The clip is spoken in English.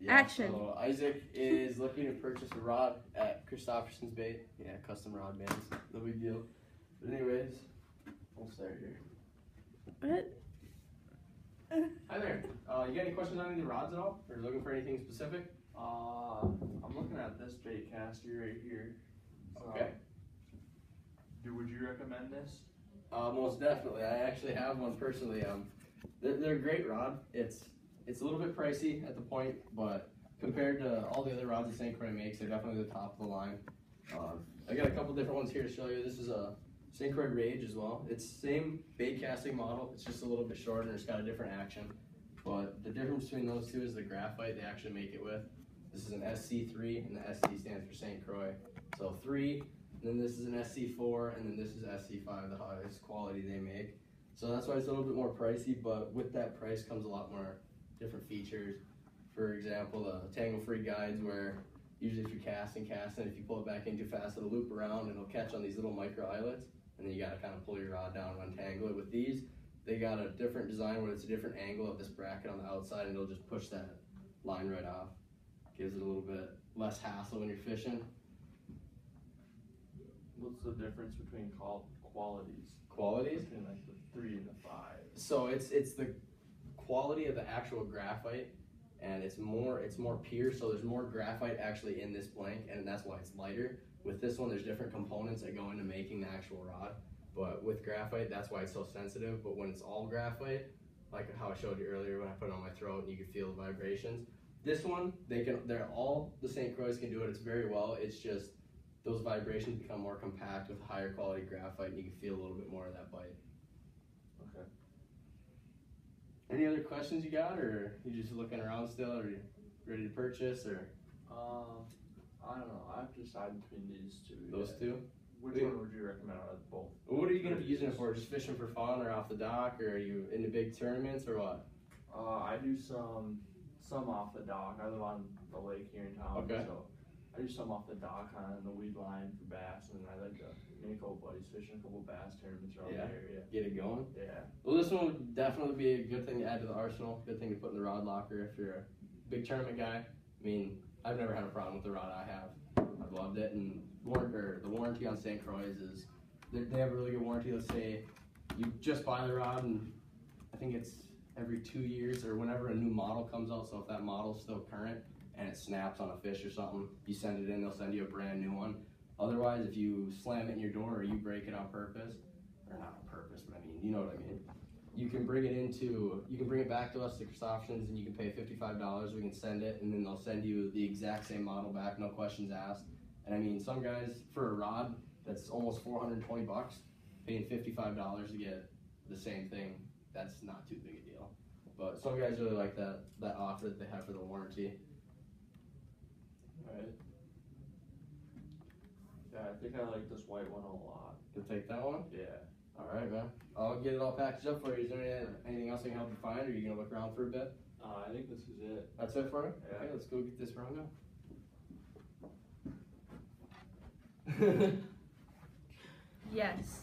Action. So Isaac is looking to purchase a rod at Christopherson's Bait. Yeah, custom rod bands. No big deal. But anyways, we'll start here. What? Hi there. You got any questions on any of the rods at all? Or looking for anything specific? I'm looking at this bait caster right here. So, Okay. Would you recommend this? Most definitely. I actually have one personally. They're a great rod. It's a little bit pricey at the point, but compared to all the other rods that St. Croix makes, they're definitely the top of the line. I got a couple different ones here to show you. This is a St. Croix Rage as well. It's same bait casting model. It's just a little bit shorter and it's got a different action. But the difference between those two is the graphite they actually make it with. This is an SC3 and the SC stands for St. Croix. So 3, and then this is an SC4, and then this is SC5, the highest quality they make. So that's why it's a little bit more pricey, but with that price comes a lot more different features. For example, tangle-free guides where usually if you're casting, if you pull it back in too fast, it'll loop around and it'll catch on these little micro eyelets, and then you gotta kind of pull your rod down and untangle it. With these, they got a different design where it's a different angle of this bracket on the outside, and it'll just push that line right off. Gives it a little bit less hassle when you're fishing. What's the difference between qualities? Qualities? Between like the 3 and the 5. So it's the quality of the actual graphite, and it's more pure, so there's more graphite actually in this blank, and that's why it's lighter. With this one, there's different components that go into making the actual rod, but with graphite, that's why it's so sensitive. But when it's all graphite, like how I showed you earlier when I put it on my throat and you can feel the vibrations, this one, they're all, the St. Croix can do it, it's very well, it's just those vibrations become more compact with higher quality graphite, and you can feel a little bit more of that bite. Okay. Any other questions you got, or you just looking around still, or you ready to purchase, or? I don't know. I have to decide between these two. Those two? Which one would you recommend out of both? What are you going to be using it for? Just fishing for fun, or off the dock, or are you into big tournaments, or what? I do some off the dock. I live on the lake here in town, Okay. so I do some off the dock on the weed line for bass, and I like to make a couple buddies fishing a couple bass tournaments around the area. Get it going? Yeah. Well, this one would definitely be a good thing to add to the arsenal. Good thing to put in the rod locker if you're a big tournament guy. I mean, I've never had a problem with the rod I have. I've loved it, and the warranty on St. Croix is they have a really good warranty. Let's say you just buy the rod, and I think it's every 2 years or whenever a new model comes out. So if that model's still current and it snaps on a fish or something, you send it in, they'll send you a brand new one. Otherwise, if you slam it in your door or you break it on purpose, or not on purpose, but I mean, you know what I mean. You can bring it back to us to Christopherson's, and you can pay $55. We can send it, and then they'll send you the exact same model back, no questions asked. And I mean, some guys for a rod that's almost 420 bucks, paying $55 to get the same thing, that's not too big a deal. But some guys really like that offer that they have for the warranty. Right. Yeah, I think I like this white one a lot. You'll take that one? Yeah. All right, man. I'll get it all packaged up for you. Is there anything else I can help you find, or are you gonna look around for a bit? I think this is it. That's it for you? Yeah. Okay, let's go get this rundown. Yes.